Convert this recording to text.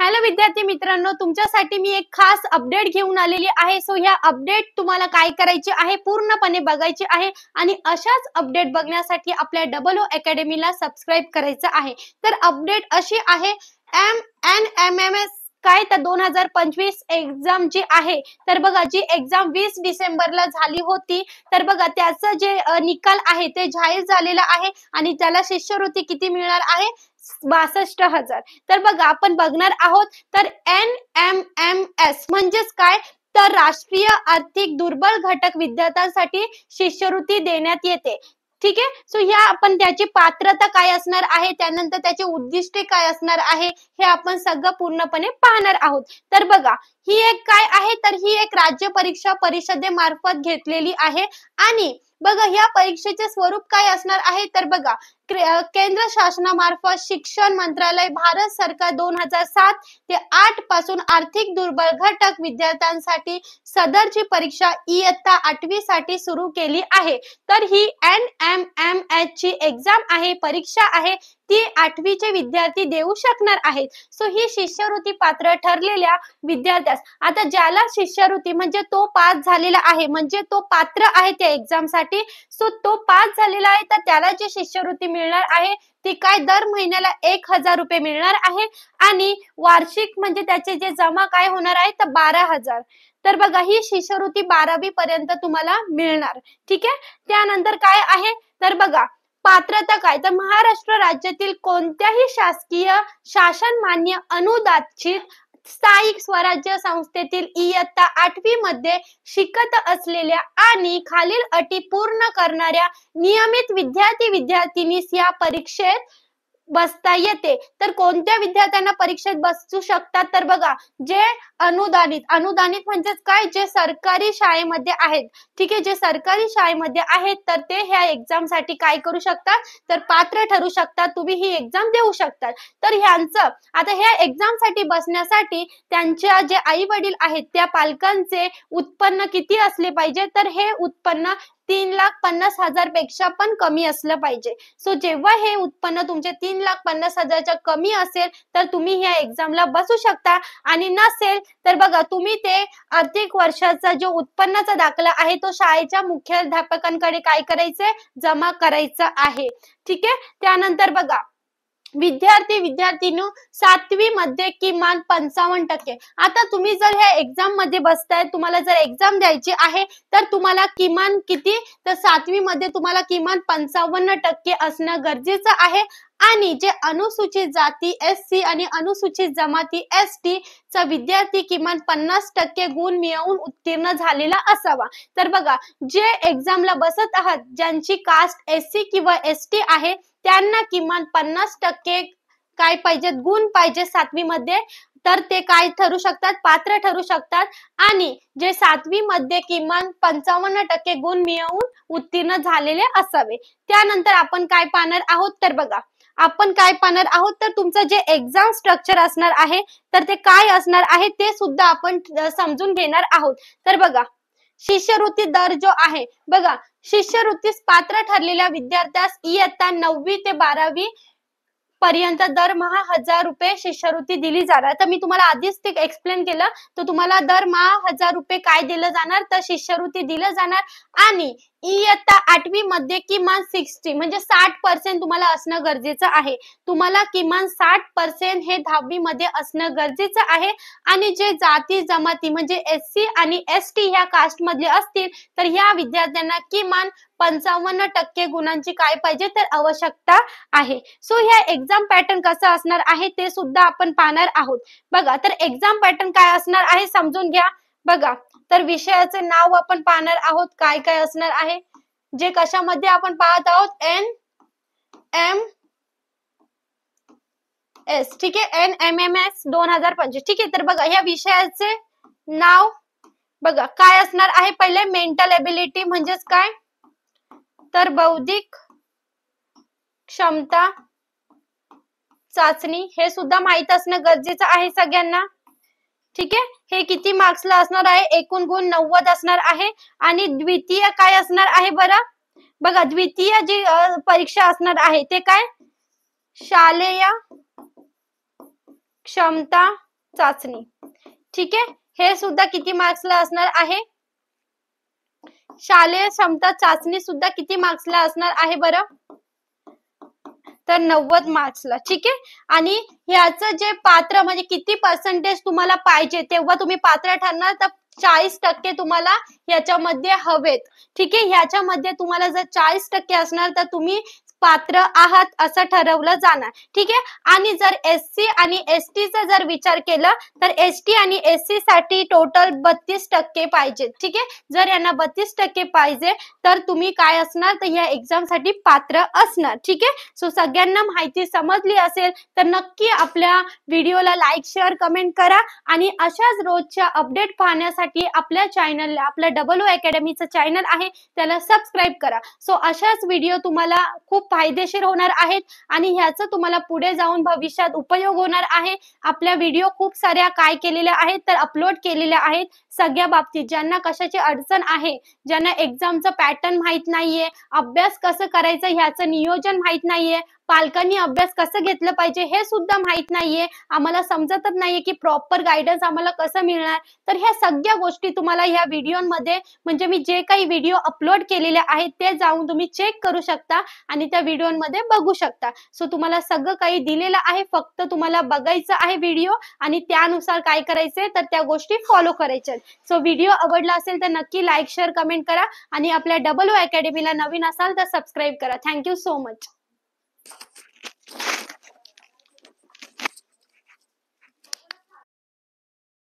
Hello विद्यार्थी मित्रांनो, तुमच्यासाठी मी एक खास अपडेट घेऊन आलेली आहे. सो ह्या अपडेट तुम्हाला काय करायची आहे, पूर्णपणे बघायची आहे आणि अशाच अपडेट बघण्यासाठी आपल्या डबल अकॅडमीला सबस्क्राईब करायचं आहे. तर अपडेट अशी आहे, NMMS काय तर 2025 एक्झाम जी आहे, तर बघा जी एक्झाम 20 डिसेंबरला झाली होती, तर बघा त्याचं जे निकाल आहे ते जाहीर झालेला आहे आणि त्याला शिष्यवृत्ती किती मिळणार आहे, 62,000. तर बघा आपण बघणार आहोत. तर NMMS म्हणजेच काय, तर राष्ट्रीय आर्थिक दुर्बल घटक विद्यार्थ्यांसाठी शिष्यवृत्ती देण्यात येते. ठीक आहे. सो ह्या आपण त्याची पात्रता काय असणार आहे, त्यानंतर त्याचे उद्दिष्टे काय असणार आहे, हे आपण सगळं पूर्णपणे पाहणार आहोत. तर बघा ही एक काय आहे, तर ही एक राज्य परीक्षा परिषदेमार्फत घेतलेली आहे आणि बघा या परीक्षेचे स्वरूप काय असणार आहे, तर बघा केंद्र शासनामार्फत शिक्षण मंत्रालय भारत सरकार 2007 ते 8 पासून आर्थिक दुर्बल घटक विद्यार्थ्यांसाठी सदरची परीक्षा इयत्ता 8वी साठी सुरू केली आहे. तर ही NMMS ची एक्झाम आहे, परीक्षा आहे, ती 8वीचे विद्यार्थी देऊ शकणार आहेत. सो ही शिष्यवृत्ती पात्र ठरलेल्या विद्यार्थ्यास, आता ज्याला शिष्यवृत्ती म्हणजे तो पास झालेला आहे, म्हणजे तो पात्र आहे त्या एक्झाम साठी, सो तो पास झालेला आहे, तर त्याला जी शिष्यवृत्ती मिळणार आहे ती काय दर महिन्याला 1,000 रुपये मिळणार आहे आणि वार्षिक म्हणजे त्याचे जे जमा काय होणार आहे, तर 12,000. तर बघा ही शिष्यवृत्ती 12वी पर्यंत तुम्हाला मिळणार. ठीक आहे. त्यानंतर काय आहे, तर बघा पात्रता काय, तर महाराष्ट्र राज्यातील कोणत्याही शासकीय शासन मान्य अनुदानित स्थायिक स्वराज्य संस्थेतील इयत्ता 8वी मध्ये शिकत असलेल्या आणि खालील अटी पूर्ण करणाऱ्या नियमित विद्यार्थीनीस या परीक्षेत बसता येते. तर कोणत्या विद्यार्थ्यांना परीक्षेत बसू शकतात, तर बघा जे अनुदानित म्हणजेच काय, जे सरकारी शाळेमध्ये आहेत. ठीक आहे. जे सरकारी शाळेमध्ये आहेत तर ते ह्या एक्झाम साठी काय करू शकतात, तर पात्र ठरू शकतात, तुम्ही ही एक्झाम देऊ शकतात. तर ह्यांचं आता ह्या एक्झाम साठी बसण्यासाठी त्यांच्या जे आई वडील आहेत त्या पालकांचे उत्पन्न किती असले पाहिजे, तर हे उत्पन्न 3,50,000 पेक्षा पण कमी असलं पाहिजे. सो जेव्हा हे उत्पन्न तुमचे 3,50,000च्या कमी असेल तर तुम्ही ह्या एक्झामला बसू शकता आणि नसेल तर बघा तुम्ही ते आर्थिक वर्षाचा जो उत्पन्नाचा दाखला आहे तो शाळेच्या मुख्याध्यापकांकडे काय करायचंय, जमा करायचा आहे. ठीक आहे. त्यानंतर बघा विद्यार्थीनो 7वी मध्ये किमान 55%. आता तुम्ही जर ह्या एक्झाम मध्ये बसताय, तुम्हाला जर एक्झाम द्यायची आहे तर तुम्हाला किमान किती, तर 7वी मध्ये तुम्हाला किमान 55% असणं गरजेचं आहे आणि जे अनुसूचित जाती SC आणि अनुसूचित जमाती ST चा विद्यार्थी किमान 50% गुण मिळवून उत्तीर्ण झालेला असावा. तर बघा जे एक्झामला बसत आहात, ज्यांची कास्ट SC किंवा ST आहे त्यांना किमान 50% काय पाहिजे, गुण पाहिजे 7वी मध्ये, तर ते काय ठरू शकतात, पात्र ठरू शकतात आणि जे 7वी मध्ये किमान 55% गुण मिळवून उत्तीर्ण झालेले असावे. त्यानंतर आपण काय पाहणार आहोत, तर बघा आपण काय पाहणार आहोत, तर तुमचं जे एक्झाम स्ट्रक्चर असणार आहे तर ते काय असणार आहे ते सुद्धा आपण समजून घेणार आहोत. तर बघा शिष्यवृत्ती दर जो आहे, बघा शिष्यवृत्तीस पात्र ठरलेल्या विद्यार्थ्यास इयत्ता 9वी ते 12वी पर्यंत दरमहा 1,000 रुपये शिष्यवृत्ती दिली जाणार. तर मी तुम्हाला आधीच ते एक्सप्लेन केलं, तर तुम्हाला दरमहा 1,000 रुपये काय दिलं जाणार, तर शिष्यवृत्ती दिलं जाणार आणि इयत्ता 8वी मध्ये किमान 60 म्हणजे 60% तुम्हाला असणं गरजेचं आहे. तुम्हाला किमान 60% हे 10वी मध्ये असणं गरजेचं आहे आणि जे जाती जमाती म्हणजे SC आणि ST ह्या कास्ट मधले असतील तर ह्या विद्यार्थ्यांना किमान 55% गुणांची काय पाहिजे, तर आवश्यकता आहे. सो ह्या एक्झाम पॅटर्न कसं असणार आहे ते सुद्धा आपण पाहणार आहोत. बघा तर एक्झाम पॅटर्न काय असणार आहे समजून घ्या. बघा तर विषयाचे नाव आपण पाहणार आहोत, काय काय असणार आहे, जे कशामध्ये आपण पाहत आहोत, NMMS. ठीक आहे. NMMS 2025. ठीक आहे. तर बघा या विषयाचे नाव बघा काय असणार आहे, पहिले मेंटल एबिलिटी म्हणजेच काय, तर बौद्धिक क्षमता चाचणी, हे सुद्धा माहित असणं गरजेचं आहे सगळ्यांना. ठीक आहे. हे किती मार्क्सला असणार आहे, एकूण गुण 90 असणार आहे आणि द्वितीय काय असणार आहे बरं, बघा द्वितीय जी परीक्षा असणार आहे ते काय, शालेय क्षमता चाचणी. ठीक आहे, हे सुद्धा किती मार्क्सला असणार आहे? शालेय क्षमता चाचणी सुद्धा किती मार्क्सला असणार आहे बरं? तर 90 मार्क्सला. ठीक आहे, आणि ह्याचं जे पात्र म्हणजे किती पर्सेंटेज तुम्हाला पाहिजे तेव्हा तुम्ही पात्र ठरणार, तर 40% तुम्हाला याच्यामध्ये हवेत. ठीक आहे, ह्याच्यामध्ये तुम्हाला जर 40% असणार तर तुम्ही पात्र आहात असं ठरवलं जाणार. ठीक आहे, आणि जर एससी आणि एसटीचा जर विचार केला तर एसटी आणि एससी साठी टोटल 32% पाहिजे. ठीक आहे, जर यांना 32% पाहिजे तर तुम्ही काय असणार, तर या एक्झाम साठी पात्र असणार. ठीक आहे, सो सगळ्यांना माहिती समजली असेल तर नक्की आपल्या व्हिडिओला लाईक, शेअर, कमेंट करा आणि अशाच रोजच्या अपडेट पाहण्यासाठी आपल्या चॅनलला, आपल्या डबल ओ अकॅडमीचं चॅनल आहे त्याला सबस्क्राईब करा. सो अशाच व्हिडिओ तुम्हाला खूप फायदेशीर होणार आहेत आणि ह्याचा तुम्हाला पुढे जाऊन भविष्यात उपयोग होणार आहे. आपल्या व्हिडिओ खूप साऱ्या काय केलेल्या आहेत तर अपलोड केलेल्या आहेत सगळ्या बाबतीत. ज्यांना कशाची अडचण आहे, ज्यांना एक्झामचं पॅटर्न माहित नाहीये, अभ्यास कसं करायचं ह्याचं नियोजन माहित नाहीये, पालकांनी अभ्यास कसं घेतलं पाहिजे हे सुद्धा माहित नाहीये, आम्हाला समजतच नाहीये की प्रॉपर गाईडन्स आम्हाला कसं मिळणार, तर ह्या सगळ्या गोष्टी तुम्हाला ह्या व्हिडिओमध्ये म्हणजे मी जे काही व्हिडिओ अपलोड केलेले आहेत ते जाऊन तुम्ही चेक करू शकता आणि त्या व्हिडिओमध्ये बघू शकता. सो तुम्हाला सगळं काही दिलेलं आहे, फक्त तुम्हाला बघायचं आहे व्हिडिओ आणि त्यानुसार काय करायचंय तर त्या गोष्टी फॉलो करायच्या. सो व्हिडिओ आवडला असेल तर नक्की लाईक, शेअर, कमेंट करा आणि आपल्या डबल ओ अकॅडमीला नवीन असाल तर सबस्क्राईब करा. Thank you so much.